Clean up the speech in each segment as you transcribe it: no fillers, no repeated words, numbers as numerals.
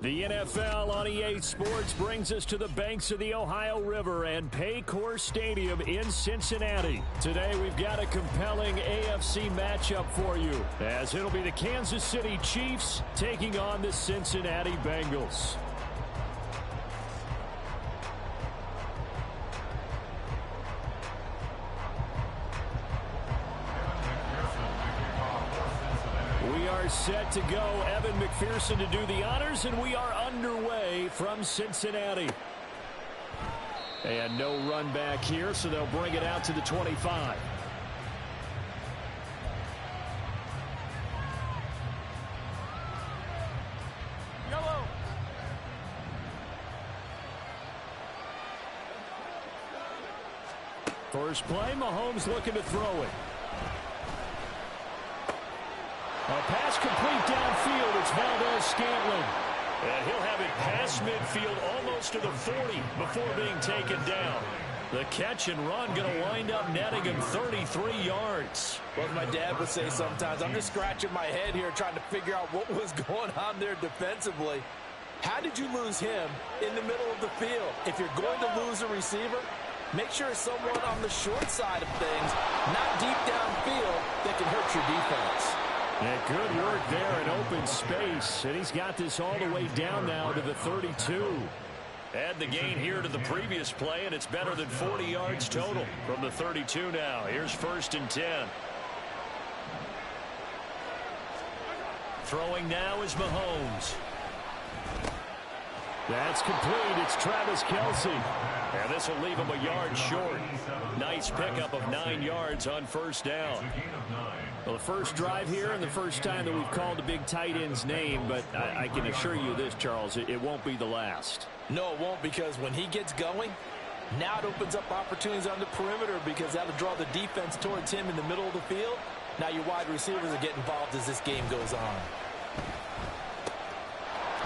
The NFL on EA Sports brings us to the banks of the Ohio River and Paycor Stadium in Cincinnati. Today we've got a compelling AFC matchup for you, as it'll be the Kansas City Chiefs taking on the Cincinnati Bengals. We are set to go. Evan McPherson to do the honors, and we are underway from Cincinnati. And no run back here, so they'll bring it out to the 25. Yellow. First play, Mahomes looking to throw it. A pass complete downfield. It's Valdez-Scantling. And he'll have it past midfield almost to the 40 before being taken down. The catch and run going to wind up netting him 33 yards. Well, as my dad would say sometimes, I'm just scratching my head here trying to figure out what was going on there defensively. How did you lose him in the middle of the field? If you're going to lose a receiver, make sure it's someone on the short side of things, not deep downfield, that can hurt your defense. Yeah, good work there in open space. And he's got this all the way down now to the 32. Add the gain here to the previous play, and it's better than 40 yards total from the 32 now. Here's 1st and 10. Throwing now is Mahomes. That's complete. It's Travis Kelce. And this will leave him a yard short. Nice pickup of 9 yards on 1st down. Well, the first drive here and the first time that we've called the big tight end's name, but I can assure you this, Charles, it won't be the last. No, it won't, because when he gets going, now it opens up opportunities on the perimeter, because that'll draw the defense towards him in the middle of the field. Now your wide receivers will get involved as this game goes on.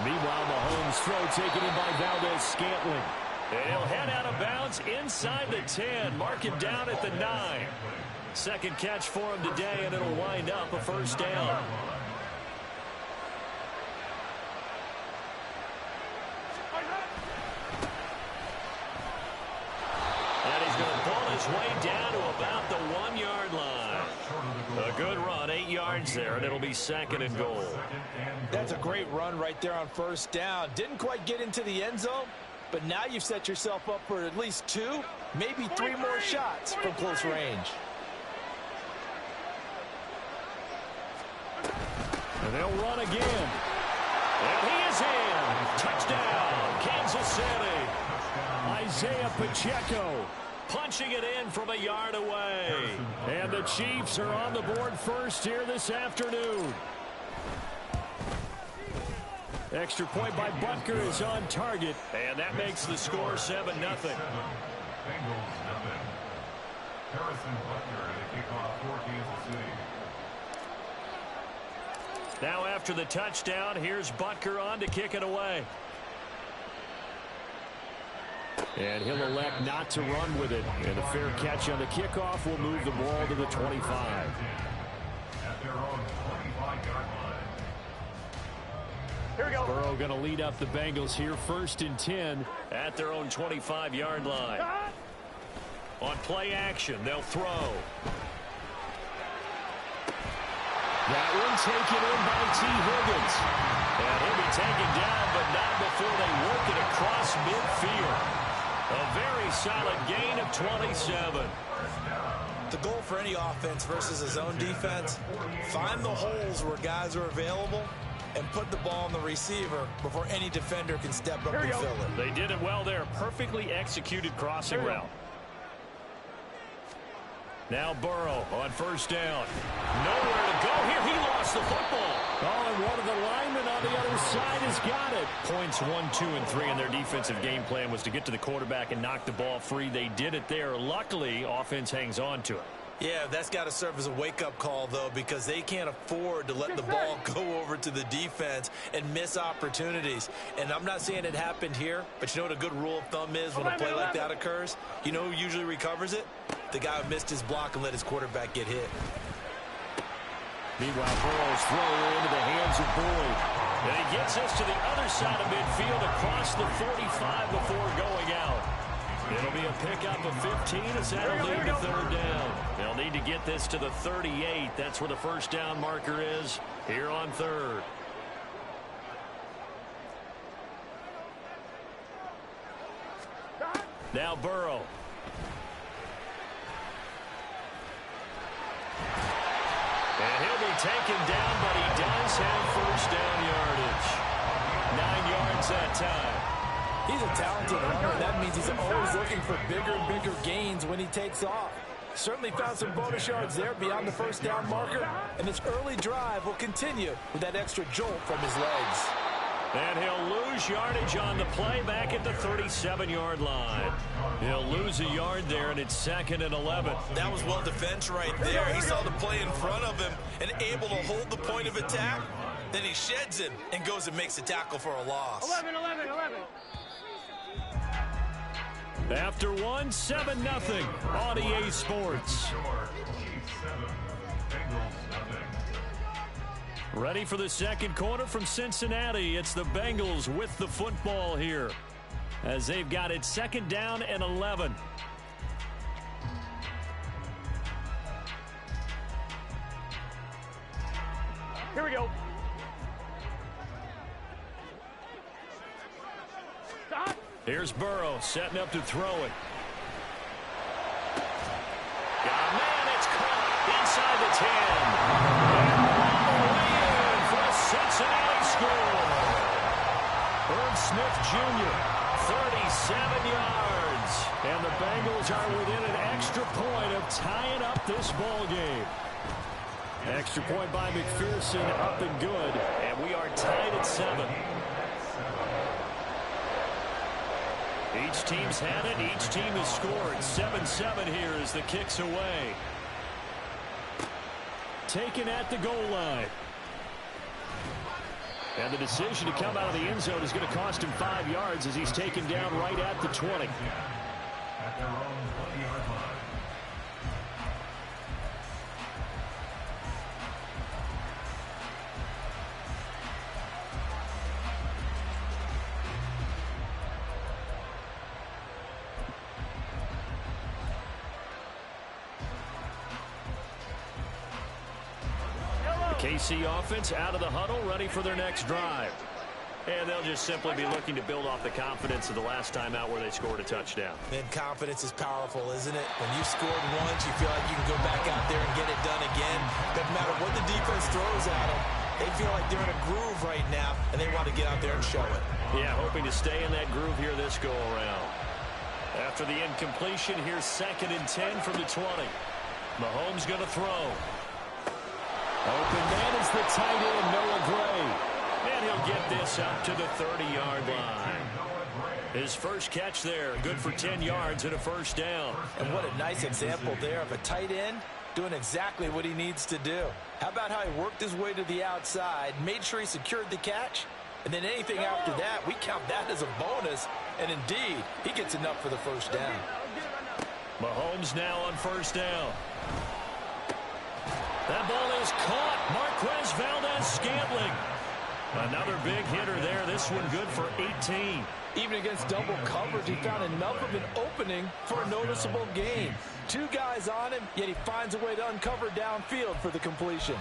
Meanwhile, Mahomes' throw taken in by Valdez-Scantling. And he'll head out of bounds inside the 10. Mark him down at the 9. Second catch for him today, and it'll wind up a 1st down. And he's going to pull his way down to about the 1-yard line. A good run, 8 yards there, and it'll be 2nd and goal. That's a great run right there on 1st down. Didn't quite get into the end zone, but now you've set yourself up for at least 2, maybe 3 more shots from close range. And they'll run again. And he is in. Touchdown, Kansas City. Isaiah Pacheco punching it in from a yard away. And the Chiefs are on the board first here this afternoon. Extra point by Butker is on target. And that makes the score 7-0. Harrison Butker at a kickoff for Kansas City. Now after the touchdown, here's Butker on to kick it away. And he'll elect not to run with it. And a fair catch on the kickoff will move the ball to the 25. At their own 25-yard line. Here we go. Burrow going to lead up the Bengals here. 1st and 10 at their own 25-yard line. On play action, they'll throw. That one taken in by T. Higgins. And he'll be taken down, but not before they work it across midfield. A very solid gain of 27. The goal for any offense versus a zone defense, find the holes where guys are available and put the ball on the receiver before any defender can step up and fill it. They did it well there. Perfectly executed crossing route. Now Burrow on 1st down. Nowhere to go here. He lost the football. Oh, and one of the linemen on the other side has got it. Points 1, 2, and 3 in their defensive game plan was to get to the quarterback and knock the ball free. They did it there. Luckily, offense hangs on to it. Yeah, that's got to serve as a wake-up call, though, because they can't afford to let the ball go over to the defense and miss opportunities. And I'm not saying it happened here, but you know what a good rule of thumb is when a play like that occurs? You know who usually recovers it? The guy who missed his block and let his quarterback get hit. Meanwhile, Burrow's throw into the hands of Boyd. And he gets us to the other side of midfield across the 45 before going out. It'll be a pickup of 15 as that'll lead to third down. They'll need to get this to the 38. That's where the first down marker is here on third. Now Burrow. And he'll be taken down, but he does have first down yardage. 9 yards that time. He's a talented runner. That means he's always looking for bigger and bigger gains when he takes off. Certainly found some bonus yards there beyond the first down marker. And this early drive will continue with that extra jolt from his legs. And he'll lose yardage on the play back at the 37-yard line. He'll lose a yard there, and it's 2nd and 11. That was well defense right there. He saw the play in front of him and able to hold the point of attack. Then he sheds him and goes and makes a tackle for a loss. 11. After 7-0 on EA Sports. Ready for the second quarter from Cincinnati. It's the Bengals with the football here as they've got it 2nd down and 11. Here we go. Stop. Here's Burrow setting up to throw it. Got a man, it's caught inside the 10. And all the way in for a Cincinnati score. Irv Smith Jr., 37 yards. And the Bengals are within an extra point of tying up this ball game. Extra point by McPherson, up and good. And we are tied at 7. Each team's had it. Each team has scored. 7-7 here as the kick's away. Taken at the goal line. And the decision to come out of the end zone is going to cost him 5 yards as he's taken down right at the 20. At their own 20-yard line. KC offense out of the huddle, ready for their next drive. And they'll just simply be looking to build off the confidence of the last time out where they scored a touchdown. Man, confidence is powerful, isn't it? When you scored once, you feel like you can go back out there and get it done again. Doesn't matter what the defense throws at them. They feel like they're in a groove right now, and they want to get out there and show it. Yeah, hoping to stay in that groove here this go-around. After the incompletion, here's 2nd and 10 from the 20. Mahomes going to throw. Open man is the tight end, Noah Gray. And he'll get this up to the 30-yard line. His first catch there, good for 10 yards and a first down. And what a nice example there of a tight end doing exactly what he needs to do. How about how he worked his way to the outside, made sure he secured the catch, and then anything after that, we count that as a bonus. And indeed, he gets enough for the first down. Mahomes now on first down. That ball is caught. Marquez Valdez-Scantling. Another big hitter there. This one good for 18. Even against double coverage, he found enough of an opening for a noticeable gain. 2 guys on him, yet he finds a way to uncover downfield for the completion.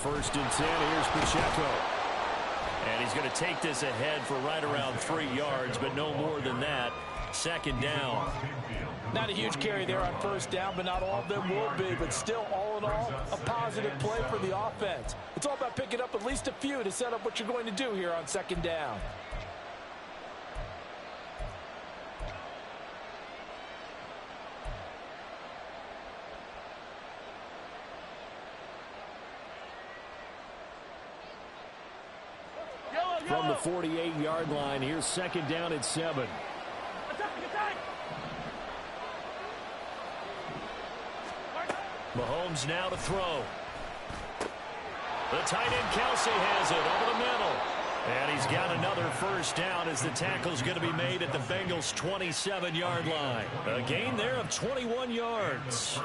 First and 10, here's Pacheco. And he's going to take this ahead for right around 3 yards, but no more than that. 2nd down. Not a huge carry there on first down, but not all of them will be. But still, all in all, a positive play for the offense. It's all about picking up at least a few to set up what you're going to do here on 2nd down. From the 48-yard line, here's 2nd down at 7. Attack! Mahomes now to throw. The tight end Kelsey has it over the middle. And he's got another first down as the tackle's going to be made at the Bengals' 27-yard line. A gain there of 21 yards.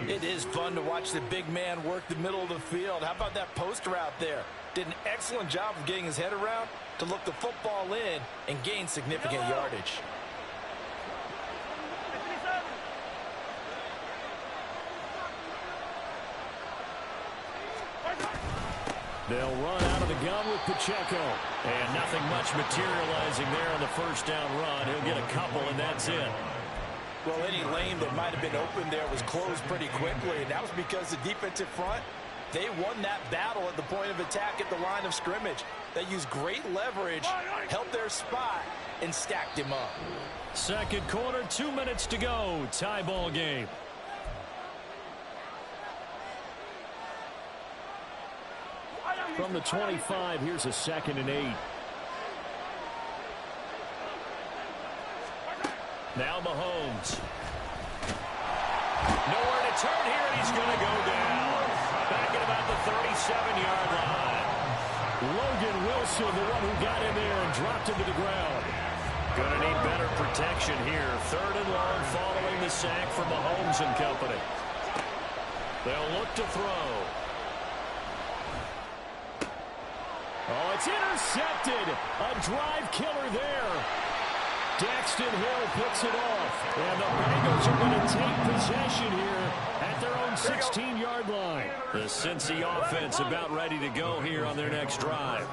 It is fun to watch the big man work the middle of the field. How about that post route there? Did an excellent job of getting his head around to look the football in and gain significant yardage. They'll run out of the gun with Pacheco. And nothing much materializing there on the first down run. He'll get a couple, and that's it. Well, any lane that might have been open there was closed pretty quickly, and that was because the defensive front, they won that battle at the point of attack at the line of scrimmage. They used great leverage, held their spot, and stacked him up. Second quarter, 2 minutes to go. Tie ball game. From the 25, here's a 2nd and 8. Now Mahomes. Nowhere to turn here, and he's going to go down. Back at about the 37-yard line. Logan Wilson, the one who got in there and dropped him to the ground. Going to need better protection here. 3rd and long following the sack from Mahomes and company. They'll look to throw. Oh, it's intercepted. A drive killer there. Daxton Hill picks it off. And the Bengals are going to take possession here at their own 16-yard line. The Cincy offense about ready to go here on their next drive.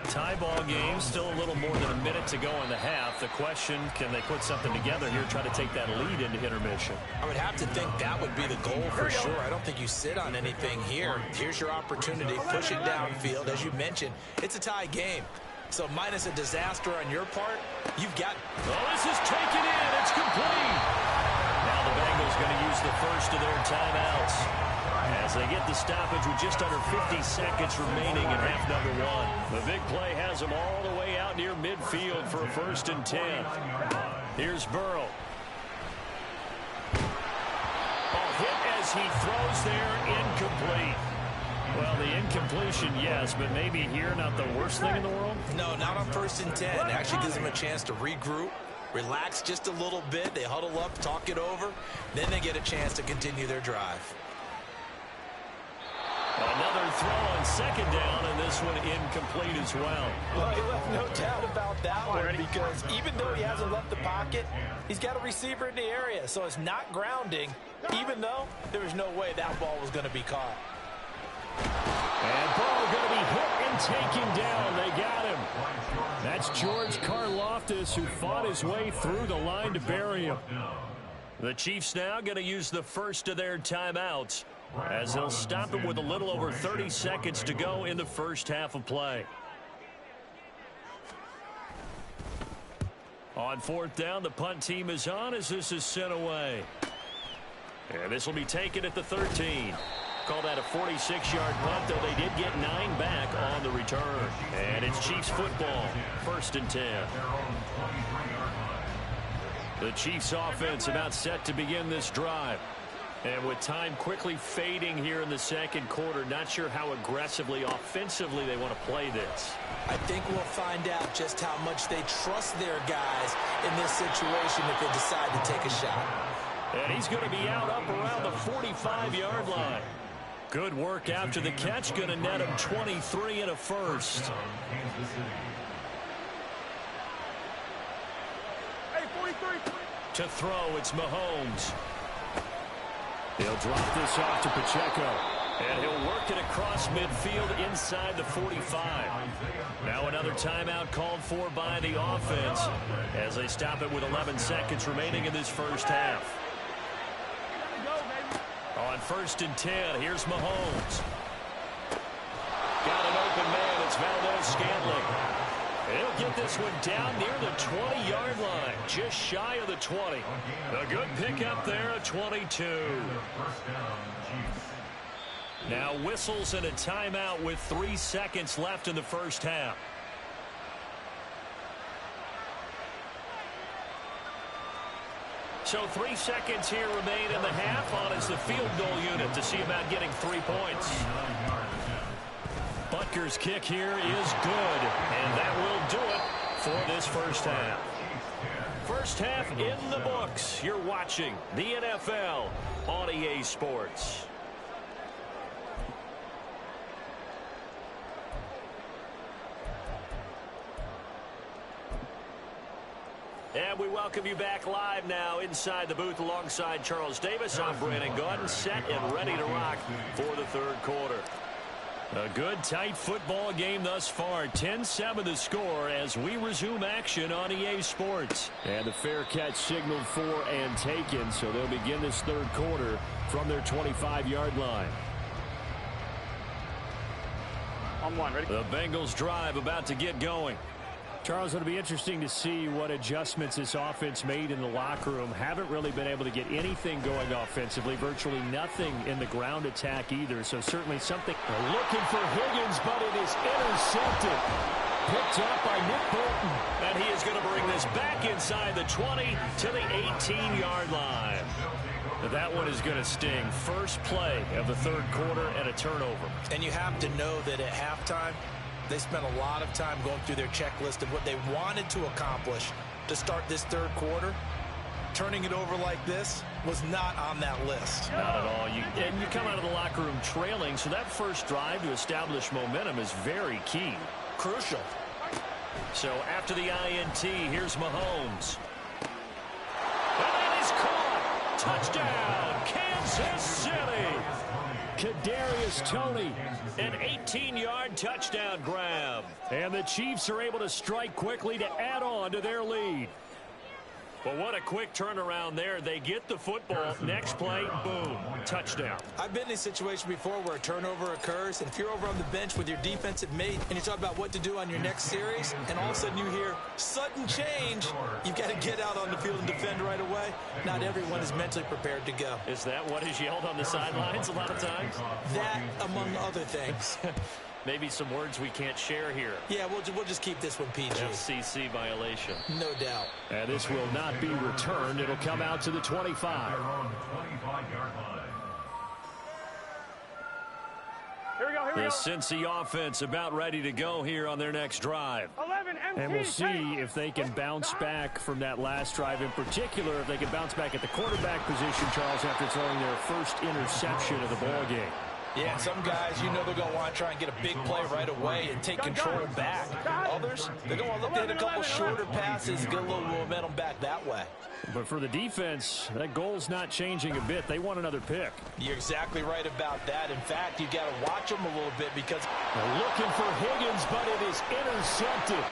Tie ball game, still a little more than a minute to go in the half. The question, can they put something together here, try to take that lead into intermission? I would have to think that would be the goal for sure. I don't think you sit on anything here. Here's your opportunity. Push it downfield. As you mentioned, it's a tie game. So minus a disaster on your part, you've got... Oh, this is taken in. It's complete. Now the Bengals going to use the first of their timeouts as they get the stoppage with just under 50 seconds remaining in half number 1. The big play has them all the way out near midfield for a 1st and 10. Here's Burrow. Ball hit as he throws there, incomplete. Well, the incompletion, yes, but maybe here not the worst thing in the world? No, not on 1st and 10. It actually gives them a chance to regroup, relax just a little bit. They huddle up, talk it over. Then they get a chance to continue their drive. Another throw on 2nd down, and this one incomplete as well. Well, he left no doubt about that one because even though he hasn't left the pocket, he's got a receiver in the area, so it's not grounding, even though there was no way that ball was going to be caught. And ball going to be hit and taken down. They got him. That's George Karlaftis, who fought his way through the line to bury him. The Chiefs now going to use the first of their timeouts as they'll stop him with a little over 30 seconds to go in the first half of play. On 4th down, the punt team is on as this is sent away. And this will be taken at the 13. Call that a 46-yard punt, though they did get 9 back on the return. And it's Chiefs football, 1st and 10. The Chiefs offense about set to begin this drive. And with time quickly fading here in the second quarter, not sure how aggressively, offensively they want to play this. I think we'll find out just how much they trust their guys in this situation if they decide to take a shot. And he's going to be out up around the 45-yard line. Good work after the catch, going to net him 23 and a first. To throw, it's Mahomes. He'll drop this off to Pacheco. And he'll work it across midfield inside the 45. Now another timeout called for by the offense as they stop it with 11 seconds remaining in this first half. On 1st and 10, here's Mahomes. Got an open man. It's Valdez-Scantling. He'll get this one down near the 20-yard line, just shy of the 20. A good pickup there, a 22. Now whistles and a timeout with 3 seconds left in the first half. So 3 seconds here remain in the half on as the field goal unit to see about getting 3 points. Kicker's kick here is good, and that will do it for this first half. First half in the books. You're watching the NFL on EA Sports. And we welcome you back live now inside the booth alongside Charles Davis. I'm Brandon Gaudin, set and ready to rock for the third quarter. A good, tight football game thus far. 10-7 the score as we resume action on EA Sports. And the fair catch signaled for and taken, so they'll begin this third quarter from their 25-yard line. On one, ready? The Bengals drive about to get going. Charles, it'll be interesting to see what adjustments this offense made in the locker room. Haven't really been able to get anything going offensively. Virtually nothing in the ground attack either. So certainly something. They're looking for Higgins, but it is intercepted. Picked up by Nick Bolton. And he is going to bring this back inside the 20 to the 18-yard line. That one is going to sting. First play of the third quarter and a turnover. And you have to know that at halftime, they spent a lot of time going through their checklist of what they wanted to accomplish to start this third quarter. Turning it over like this was not on that list. Not at all. And you come out of the locker room trailing, so that first drive to establish momentum is very key. Crucial. So after the INT, here's Mahomes. And that is caught. Touchdown, Kansas City. Kadarius Toney, an 18-yard touchdown grab. And the Chiefs are able to strike quickly to add on to their lead. But what a quick turnaround there. They get the football. Next play, boom, touchdown. I've been in a situation before where a turnover occurs, and if you're over on the bench with your defensive mate and you talk about what to do on your next series, and all of a sudden you hear sudden change, you've got to get out on the field and defend right away. Not everyone is mentally prepared to go. Is that what is yelled on the sidelines a lot of times? That, among other things. Maybe some words we can't share here. Yeah, we'll just keep this one PG. FCC violation. No doubt. And this will not be returned. It'll come out to the 25. Here we go, here we The go. Cincy offense about ready to go here on their next drive. 11 MT. And we'll see if they can bounce back from that last drive in particular, if they can bounce back at the quarterback position, Charles, after throwing their first interception of the ballgame. Yeah, some guys, you know they're going to want to try and get a big play right away and take control back. Others, they're going to look at a couple shorter passes, get a little momentum back that way. But for the defense, that goal's not changing a bit. They want another pick. You're exactly right about that. In fact, you've got to watch them a little bit because they're looking for Higgins, but it is intercepted.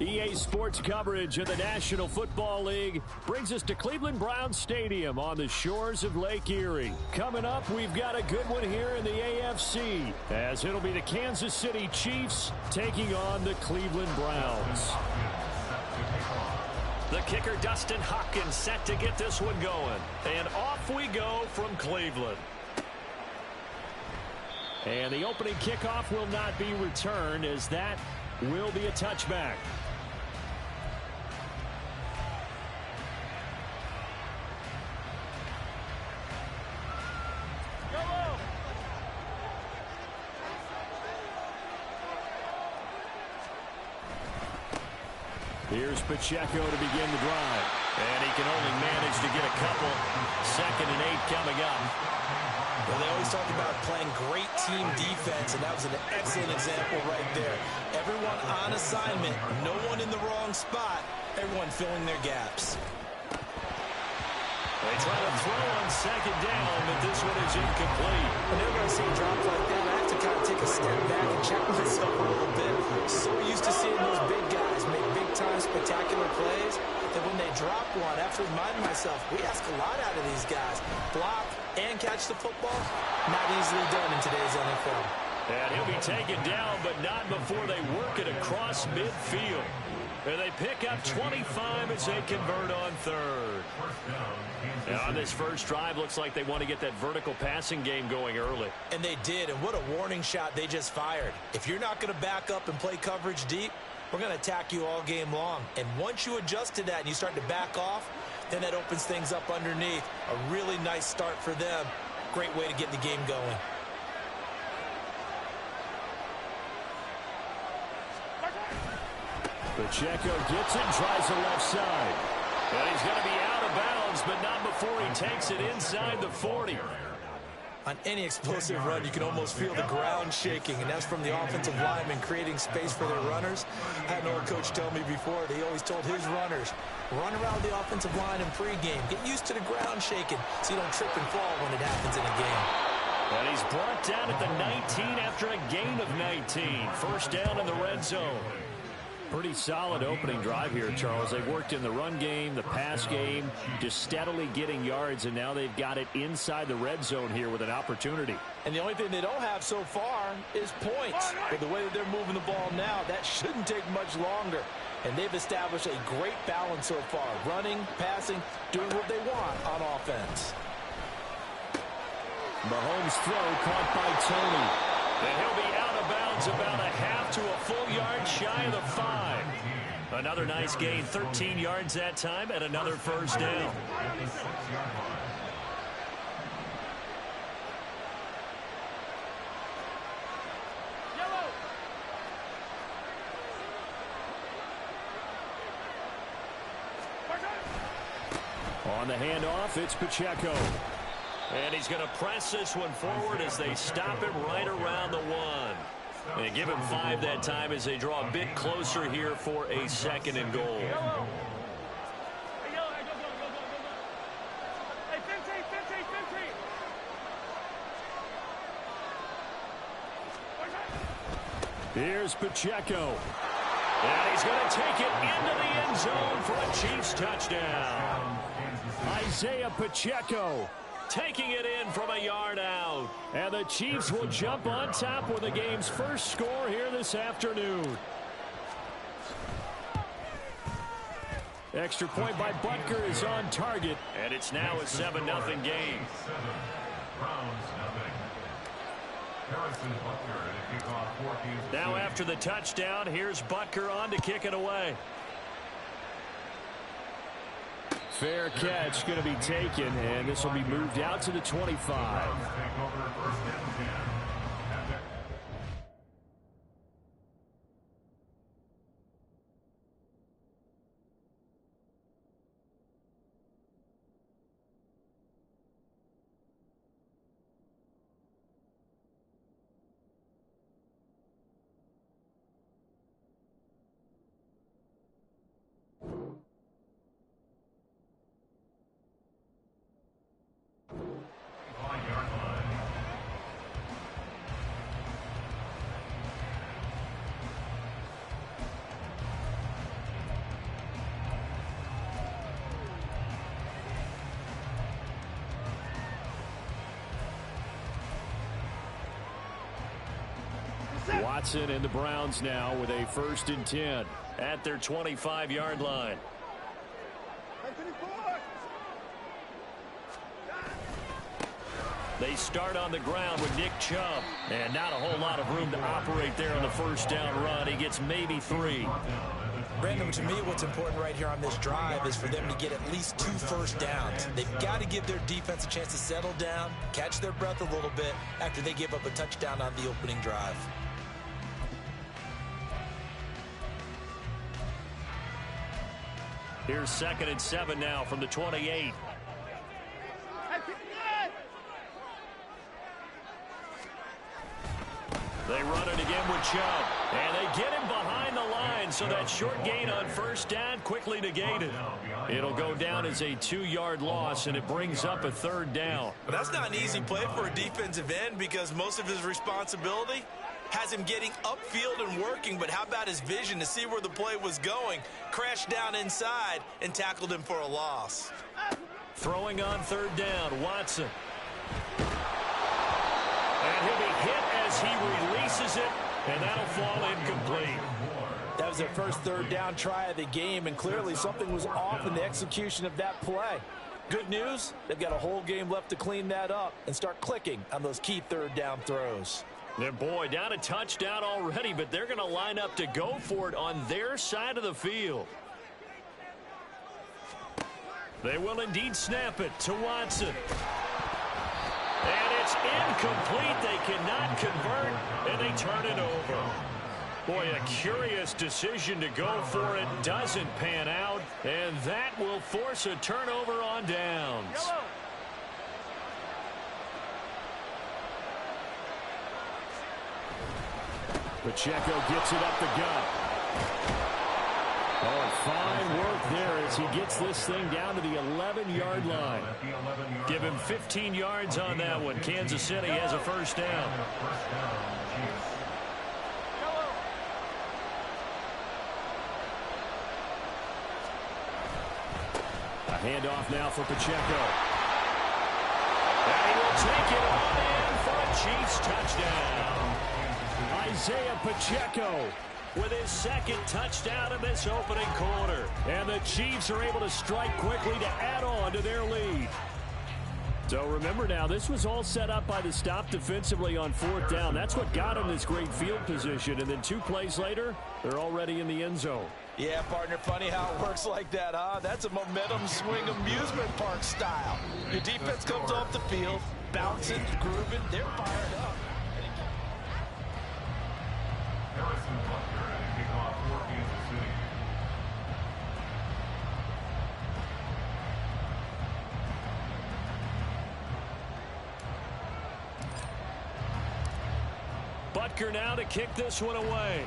EA Sports coverage of the National Football League brings us to Cleveland Browns Stadium on the shores of Lake Erie. Coming up, we've got a good one here in the AFC, as it'll be the Kansas City Chiefs taking on the Cleveland Browns. The kicker, Dustin Hopkins, set to get this one going. And off we go from Cleveland. And the opening kickoff will not be returned, as that will be a touchback. Here's Pacheco to begin the drive. And he can only manage to get a couple. 2nd and 8 coming up. Well, they always talk about playing great team defense, and that was an excellent example right there. Everyone on assignment, no one in the wrong spot, everyone filling their gaps. They try to throw on 2nd down, but this one is incomplete. Whenever I see a drop like that, I have to kind of take a step back and check myself a little bit. So used to seeing those big guys make big-time spectacular plays that when they drop one, I have to remind myself, we ask a lot out of these guys. Block and catch the football, not easily done in today's NFL. And he'll be taken down, but not before they work it across midfield. And they pick up 25 as they convert on 3rd. Now on this first drive, looks like they want to get that vertical passing game going early. And they did, and what a warning shot they just fired. If you're not going to back up and play coverage deep, we're going to attack you all game long. And once you adjust to that and you start to back off, then that opens things up underneath. A really nice start for them. Great way to get the game going. Pacheco gets it, tries the left side. And he's going to be out of bounds, but not before he takes it inside the 40. On any explosive run, you can almost feel the ground shaking, and that's from the offensive linemen creating space for their runners. I had an old coach tell me before, he always told his runners, run around the offensive line in pregame. Get used to the ground shaking so you don't trip and fall when it happens in a game. And he's brought down at the 19 after a gain of 19. First down in the red zone. Pretty solid opening drive here, Charles. They've worked in the run game, the pass game, just steadily getting yards, and now they've got it inside the red zone here with an opportunity. And the only thing they don't have so far is points. But the way that they're moving the ball now, that shouldn't take much longer. And they've established a great balance so far. Running, passing, doing what they want on offense. Mahomes' throw caught by Tony. And he'll be out of bounds about a half to a full yard shy of the 5. Another nice gain, 13 yards that time, and another first down. On the handoff, it's Pacheco. And he's going to press this one forward as they stop him right around the 1. And give him 5 that time as they draw a bit closer here for a 2nd and goal. Here's Pacheco. And he's going to take it into the end zone for a Chiefs touchdown. Isaiah Pacheco taking it in from a yard out. And the Chiefs will jump on top with the game's first score here this afternoon. Extra point by Butker is on target. And it's now a 7-0 game. Now after the touchdown, here's Butker on to kick it away. Fair catch going to be taken, and this will be moved out to the 25. Watson and the Browns now with a 1st and 10 at their 25-yard line. They start on the ground with Nick Chubb. And not a whole lot of room to operate there on the 1st down run. He gets maybe 3. Brandon, to me, what's important right here on this drive is for them to get at least 2 first downs. They've got to give their defense a chance to settle down, catch their breath a little bit after they give up a touchdown on the opening drive. Here's 2nd and 7 now from the 28. They run it again with Chubb. And they get him behind the line, so that short gain on 1st down quickly negated. It'll go down as a 2-yard loss, and it brings up a 3rd down. But that's not an easy play for a defensive end because most of his responsibility has him getting upfield and working, but how about his vision to see where the play was going, crashed down inside, and tackled him for a loss. Throwing on 3rd down, Watson. And he'll be hit as he releases it, and that'll fall incomplete. That was their first 3rd down try of the game, and clearly something was off in the execution of that play. Good news, they've got a whole game left to clean that up and start clicking on those key 3rd down throws. And boy, down a touchdown already, but they're going to line up to go for it on their side of the field. They will indeed snap it to Watson. And it's incomplete. They cannot convert, and they turn it over. Boy, a curious decision to go for it. Doesn't pan out, and that will force a turnover on downs. Pacheco gets it up the gut. Oh, fine work there as he gets this thing down to the 11-yard line. Give him 15 yards on that one. Kansas City has a 1st down. A handoff now for Pacheco. And he will take it on in for a Chiefs touchdown. Isaiah Pacheco with his 2nd touchdown in this opening quarter. And the Chiefs are able to strike quickly to add on to their lead. So remember now, this was all set up by the stop defensively on 4th down. That's what got them this great field position. And then 2 plays later, they're already in the end zone. Yeah, partner, funny how it works like that, huh? That's a momentum swing amusement park style. Your defense comes off the field, bouncing, grooving, they're fired up. Harrison Butker and a kickoff for Kansas City. Butker now to kick this one away.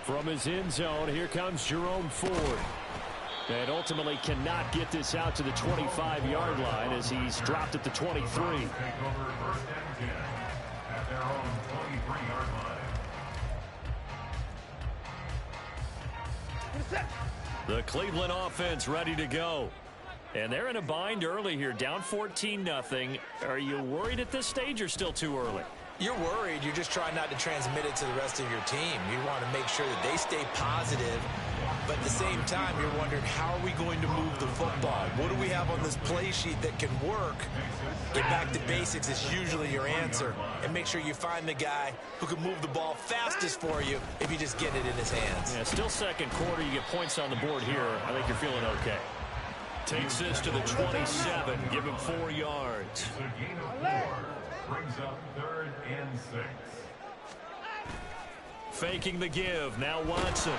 From his end zone, here comes Jerome Ford. And ultimately cannot get this out to the 25-yard line as he's dropped at the 23. Take over 1st and 10 at their own 23-yard line. The Cleveland offense ready to go. And they're in a bind early here, down 14-0. Are you worried at this stage or still too early? You're worried. You're just trying not to transmit it to the rest of your team. You want to make sure that they stay positive. But at the same time, you're wondering, how are we going to move the football? What do we have on this play sheet that can work? Get back to basics is usually your answer. And make sure you find the guy who can move the ball fastest for you if you just get it in his hands. Yeah, still 2nd quarter. You get points on the board here. I think you're feeling okay. Takes this to the 27. Give him 4 yards. It's a gain of 4. Brings up 3rd and 6. Faking the give. Now Watson.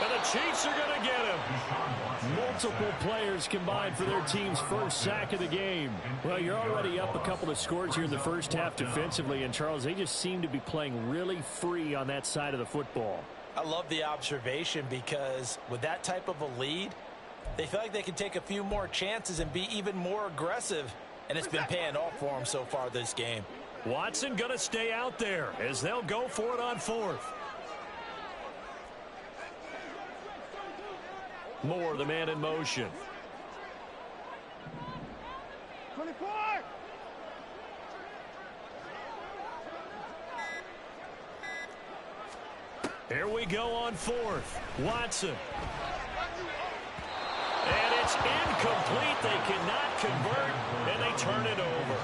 And the Chiefs are going to get him. Multiple players combined for their team's 1st sack of the game. Well, you're already up a couple of scores here in the 1st half defensively. And, Charles, they just seem to be playing really free on that side of the football. I love the observation because with that type of a lead, they feel like they can take a few more chances and be even more aggressive. And it's been paying off for them so far this game. Watson going to stay out there as they'll go for it on 4th. Moore, the man in motion. 24! Here we go on fourth. Watson. And it's incomplete. They cannot convert, and they turn it over.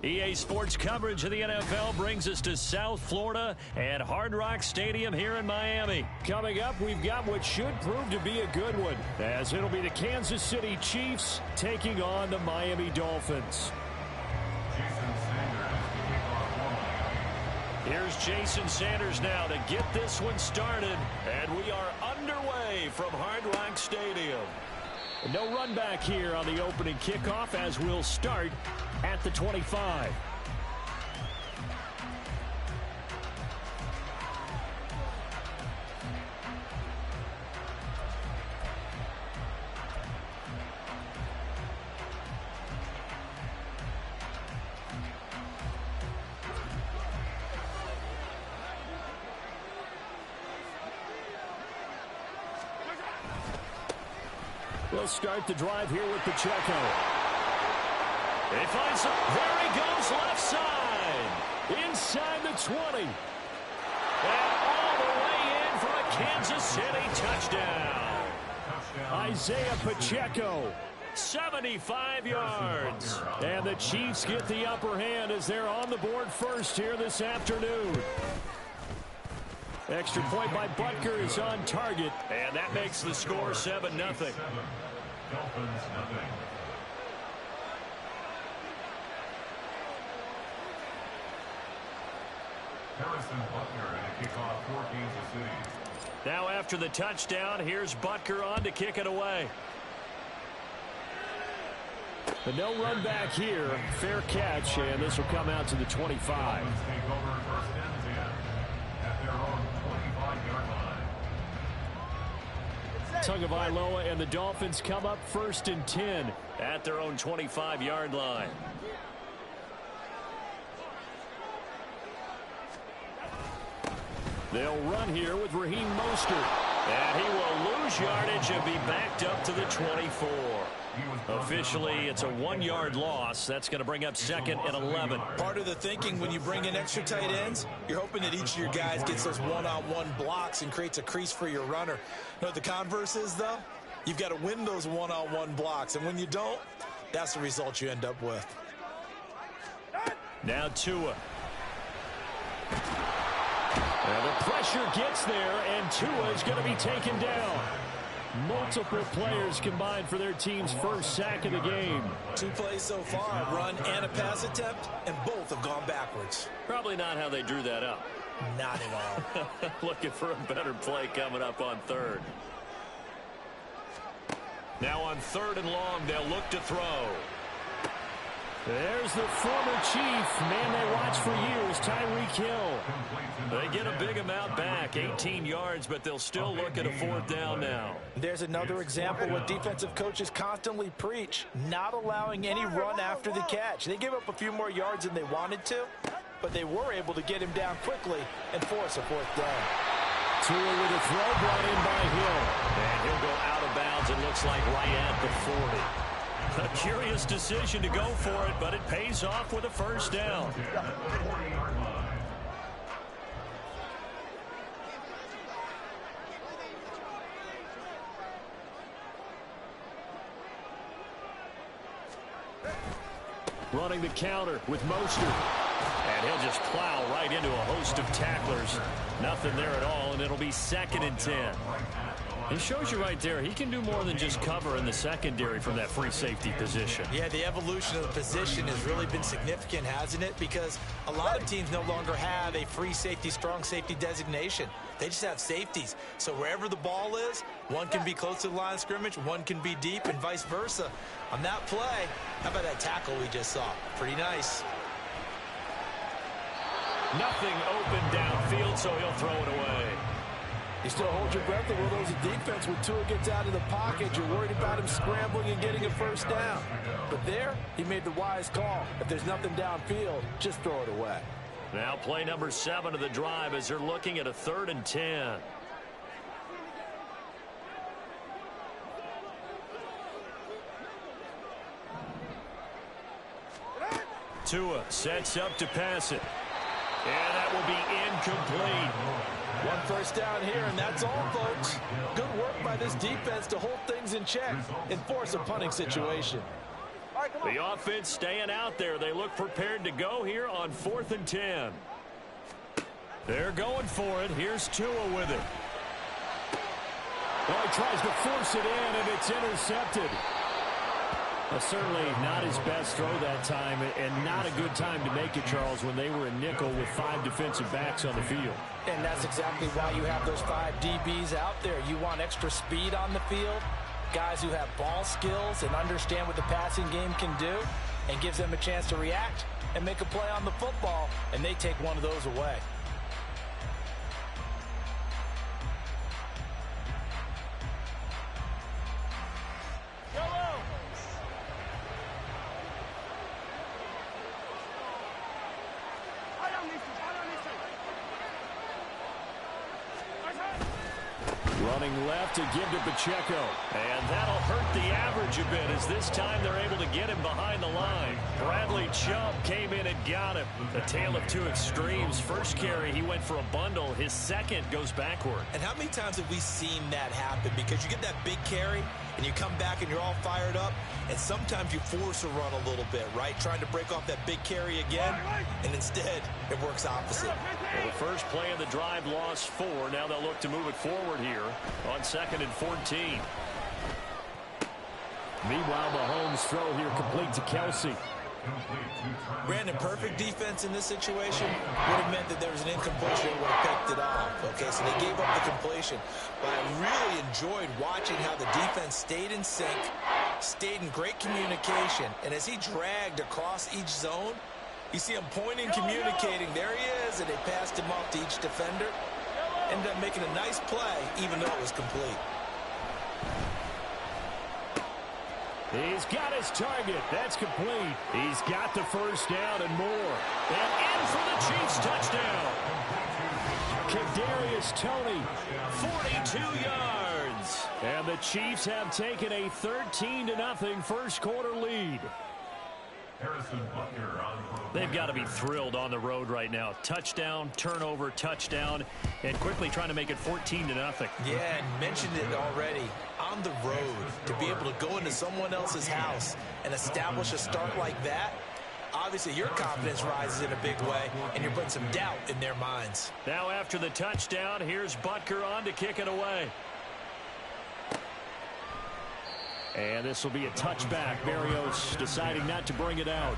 EA Sports coverage of the NFL brings us to South Florida at Hard Rock Stadium here in Miami. Coming up, we've got what should prove to be a good one, as it'll be the Kansas City Chiefs taking on the Miami Dolphins. Here's Jason Sanders now to get this one started, and we are underway from Hard Rock Stadium. No run back here on the opening kickoff, as we'll start at the 25. We'll start the drive here with Pacheco. He finds him. There he goes, left side. Inside the 20. And all the way in for a Kansas City touchdown. Isaiah Pacheco, 75 yards. And the Chiefs get the upper hand as they're on the board first here this afternoon. Extra point by Butker is on target, and that makes the score 7-0. Dolphins, nothing. Harrison Butker and a kickoff for Kansas City. Now after the touchdown, here's Butker on to kick it away. But no run back here. Fair catch, and this will come out to the 25. Dolphins take over first and 10 at their own 25-yard line. Tagovailoa and the Dolphins come up first and 10 at their own 25-yard line. They'll run here with Raheem Mostert. And he will lose yardage and be backed up to the 24. Officially, it's a 1-yard loss. That's going to bring up second and 11. Part of the thinking when you bring in extra tight ends, you're hoping that each of your guys gets those one-on-one blocks and creates a crease for your runner. You know what the converse is, though? You've got to win those one-on-one blocks, and when you don't, that's the result you end up with. Now Tua. And the pressure gets there, and Tua is going to be taken down. Multiple players combined for their team's first sack of the game. 2 plays so far, a run and a pass attempt, and both have gone backwards. Probably not how they drew that up. Not at all. Looking for a better play coming up on third. Now on third and long, they'll look to throw. There's the former Chief, man they watched for years, Tyreek Hill. They get a big amount back, 18 yards, but they'll still look at a 4th down now. There's another example what defensive coaches constantly preach, not allowing any run after the catch. They gave up a few more yards than they wanted to, but they were able to get him down quickly and force a 4th down. Tua with a throw brought in by Hill. And he'll go out of bounds, it looks like right at the 40. A curious decision to go for it, but it pays off with a 1st down. running the counter with Mostert. And he'll just plow right into a host of tacklers. Nothing there at all, and it'll be 2nd and 10. It shows you right there, he can do more than just cover in the secondary from that free safety position. Yeah, the evolution of the position has really been significant, hasn't it? Because a lot of teams no longer have a free safety, strong safety designation. They just have safeties. So wherever the ball is, one can be close to the line of scrimmage, one can be deep, and vice versa. On that play, how about that tackle we just saw? Pretty nice. Nothing open downfield, so he'll throw it away. You still hold your breath a little as a defense when Tua gets out of the pocket. You're worried about him scrambling and getting a first down. But there, he made the wise call. If there's nothing downfield, just throw it away. Now play number 7 of the drive as they're looking at a 3rd and 10. Tua sets up to pass it. And that will be incomplete. One first down here, and that's all, folks. Good work by this defense to hold things in check and force a punting situation. The offense staying out there. They look prepared to go here on 4th and 10. They're going for it. Here's Tua with it. Well, he tries to force it in, and it's intercepted. Well, certainly not his best throw that time, and not a good time to make it, Charles, when they were in nickel with 5 defensive backs on the field. And that's exactly why you have those 5 DBs out there. You want extra speed on the field, guys who have ball skills and understand what the passing game can do, and gives them a chance to react and make a play on the football, and they take one of those away. Running left to give to Pacheco. And that'll hurt the average a bit as this time they're able to get him behind the line. Bradley Chubb came in and got him. A tale of 2 extremes. First carry, he went for a bundle. His second goes backward. And how many times have we seen that happen? Because you get that big carry, and you come back and you're all fired up, and sometimes you force a run a little bit, right? Trying to break off that big carry again, and instead it works opposite. Well, the first play of the drive lost 4. Now they'll look to move it forward here on 2nd and 14. Meanwhile, Mahomes' throw here complete to Kelsey. Brandon, perfect defense in this situation would have meant that there was an incompletion and would have picked it off. Okay, so they gave up the completion. But I really enjoyed watching how the defense stayed in sync, stayed in great communication, and as he dragged across each zone, you see him pointing, communicating. There he is, and they passed him off to each defender. Ended up making a nice play, even though it was complete. He's got his target. That's complete. He's got the first down and more. And in for the Chiefs touchdown. Kadarius Toney, 42 yards. And the Chiefs have taken a 13-0 first quarter lead. They've got to be thrilled on the road right now. Touchdown, turnover, touchdown, and quickly trying to make it 14-0. Yeah, and mentioned it already. On the road, to be able to go into someone else's house and establish a start like that, obviously your confidence rises in a big way, and you're putting some doubt in their minds. Now after the touchdown, here's Butker on to kick it away. And this will be a touchback. Berrios deciding not to bring it out.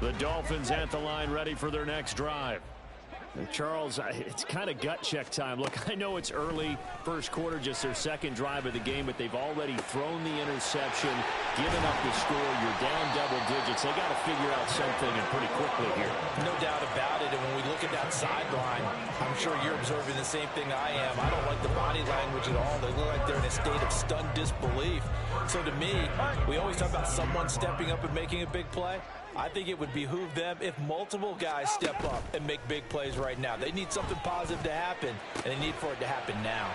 The Dolphins at the line, ready for their next drive. And Charles, it's kind of gut check time. Look, I know it's early, first quarter, just their second drive of the game, but they've already thrown the interception, given up the score. You're down double digits. They got to figure out something and pretty quickly here. No doubt about it. And when we look at that sideline, I'm sure you're observing the same thing I am. I don't like the body language at all. They look like they're in a state of stunned disbelief. So to me, we always talk about someone stepping up and making a big play. I think it would behoove them if multiple guys step up and make big plays right now. They need something positive to happen, and they need for it to happen now.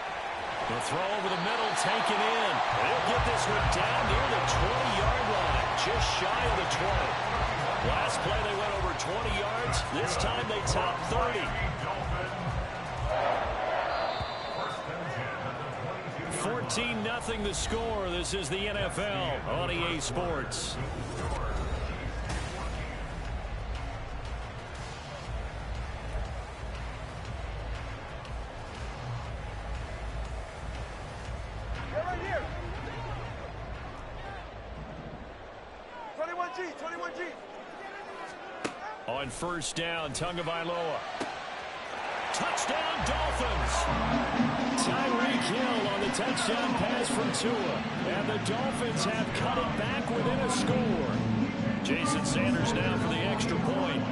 The throw over the middle, taken in. They'll get this one down near the 20-yard line, just shy of the 20. Last play they went over 20 yards. This time they topped 30. 14-0 the score. This is the NFL on EA Sports. Right here. 21G, 21G. On first down, Tagovailoa. Touchdown, Dolphins. Tyreek Hill on the touchdown pass from Tua. And the Dolphins have cut it back within a score. Jason Sanders now for the extra point.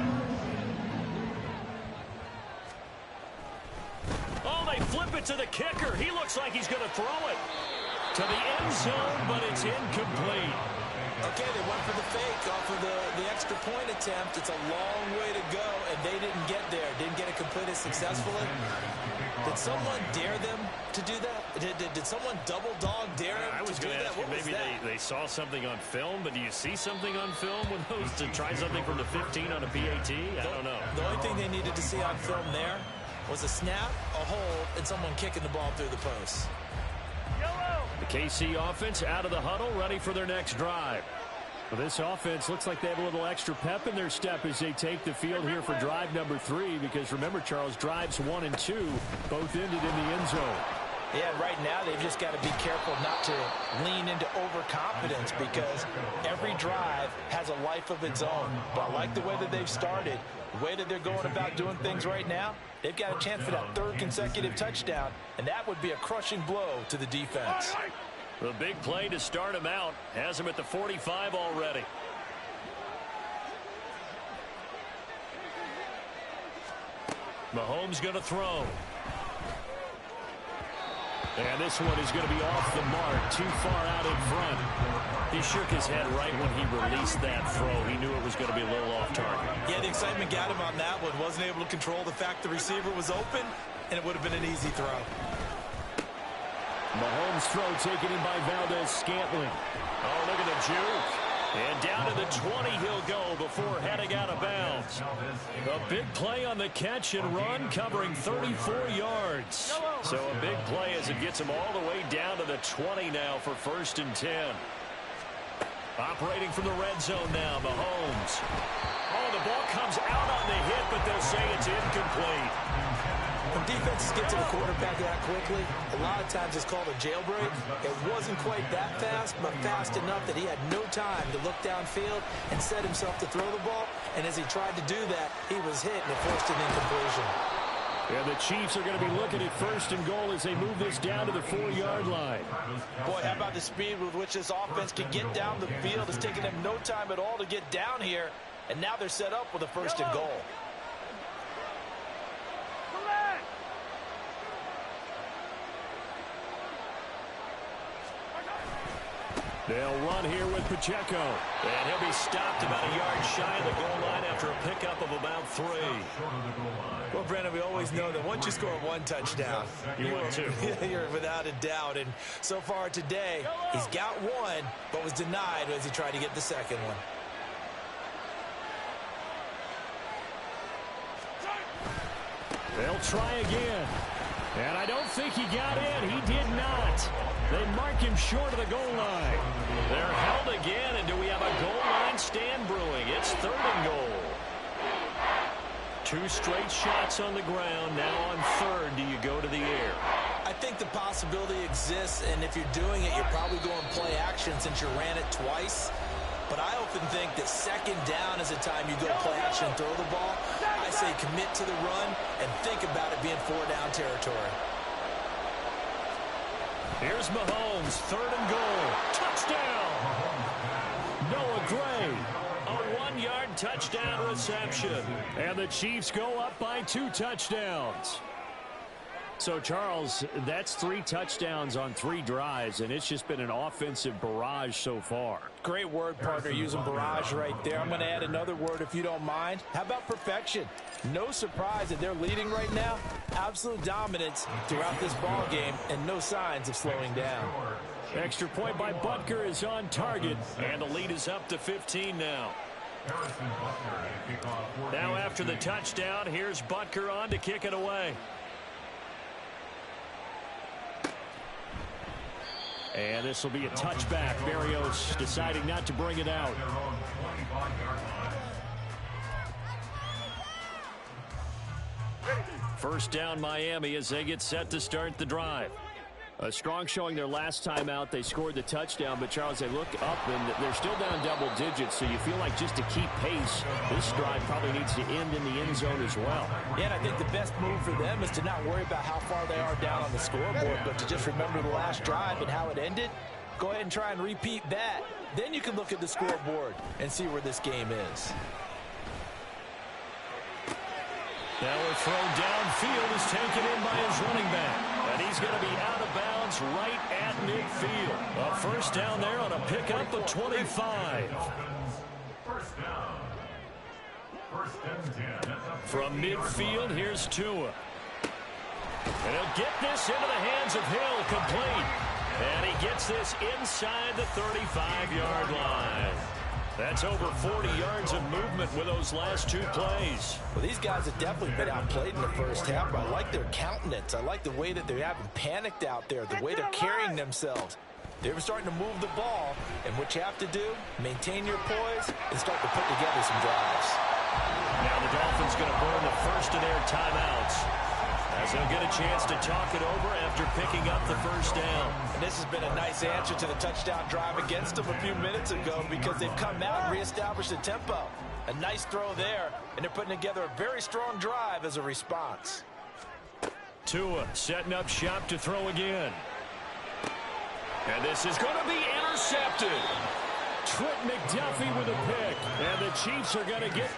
Oh, they flip it to the kicker. He looks like he's going to throw it to the end zone, but it's incomplete. Okay, they went for the fake off of the extra point attempt. It's a long way to go, and they didn't get there. Didn't get it completed successfully. Did someone dare them to do that? Did someone double dog dare them I was to do going to that? ask you, maybe they saw something on film, but do you see something on film with those to try something from the 15 on a PAT? I don't know. The only thing they needed to see on film there was a snap, a hold, and someone kicking the ball through the post. The KC offense out of the huddle, ready for their next drive. Well, this offense looks like they have a little extra pep in their step as they take the field here for drive number 3, because remember, Charles, drives 1 and 2 both ended in the end zone. Yeah, right now they've just got to be careful not to lean into overconfidence, because every drive has a life of its own. But I like the way that they've started, the way that they're going about doing things right now. They've got a chance for that 3rd consecutive touchdown, and that would be a crushing blow to the defense. The big play to start him out has him at the 45 already. Mahomes going to throw. And this one is going to be off the mark, too far out in front. He shook his head right when he released that throw. He knew it was going to be a little off target. Yeah, the excitement got him on that one. Wasn't able to control the fact the receiver was open, and it would have been an easy throw. Mahomes' throw taken in by Valdez-Scantling. Oh, look at the juke. And down to the 20 he'll go before heading out of bounds. A big play on the catch and run, covering 34 yards. So a big play as it gets him all the way down to the 20 now for 1st and 10. Operating from the red zone now, Mahomes. Oh, the ball comes out on the hit, but they'll say it's incomplete. When defenses get to the quarterback that quickly, a lot of times it's called a jailbreak. It wasn't quite that fast, but fast enough that he had no time to look downfield and set himself to throw the ball. And as he tried to do that, he was hit and it forced an incompletion. And the Chiefs are going to be looking at 1st and goal as they move this down to the 4-yard line. Boy, how about the speed with which this offense can get down the field? It's taking them no time at all to get down here. And now they're set up with a 1st and goal. They'll run here with Pacheco. And he'll be stopped about a yard shy of the goal line after a pickup of about 3. Well, Brandon, we always know that once you score 1 touchdown, you win 2. You're without a doubt. And so far today, he's got 1, but was denied as he tried to get the 2nd one. They'll try again. And I don't think he got in. He did not. They mark him short of the goal line. They're held again, and do we have a goal line stand brewing? It's 3rd and goal. 2 straight shots on the ground. Now on 3rd, do you go to the air? I think the possibility exists, and if you're doing it, you're probably going play action since you ran it twice. But I often think that 2nd down is the time you go play action and throw the ball. I say commit to the run and think about it being 4-down territory. Here's Mahomes, 3rd and goal. Touchdown! Noah Gray, a 1-yard touchdown reception. And the Chiefs go up by 2 touchdowns. So, Charles, that's 3 touchdowns on 3 drives, and it's just been an offensive barrage so far. Great word, partner, using barrage right there. I'm going to add another word if you don't mind. How about perfection? No surprise that they're leading right now. Absolute dominance throughout this ball game, and no signs of slowing down. Extra point by Butker is on target, and the lead is up to 15 now. Now after the touchdown, here's Butker on to kick it away. And this will be a touchback. Berrios deciding not to bring it out. First down Miami as they get set to start the drive. A strong showing their last time out. They scored the touchdown, but Charles, they look up and they're still down double digits, so you feel like just to keep pace, this drive probably needs to end in the end zone as well. Yeah, and I think the best move for them is to not worry about how far they are down on the scoreboard, but to just remember the last drive and how it ended. Go ahead and try and repeat that. Then you can look at the scoreboard and see where this game is. Now a throw downfield is taken in by his running back. And he's going to be out of bounds right at midfield. A first down there on a pickup of 25. First down. First and 10. From midfield, here's Tua. And he'll get this into the hands of Hill, complete. And he gets this inside the 35-yard line. That's over 40 yards of movement with those last two plays. Well, these guys have definitely been outplayed in the first half, but I like their countenance. I like the way that they haven't panicked out there, the way they're carrying themselves. They're starting to move the ball, and what you have to do, maintain your poise and start to put together some drives. Now the Dolphins going to burn the first of their timeouts, as they'll get a chance to talk it over after picking up the first down. And this has been a nice answer to the touchdown drive against them a few minutes ago because they've come out and reestablished the tempo. A nice throw there, and they're putting together a very strong drive as a response. Tua setting up shop to throw again. And this is going to be intercepted. Trent McDuffie with a pick. And the Chiefs are going to get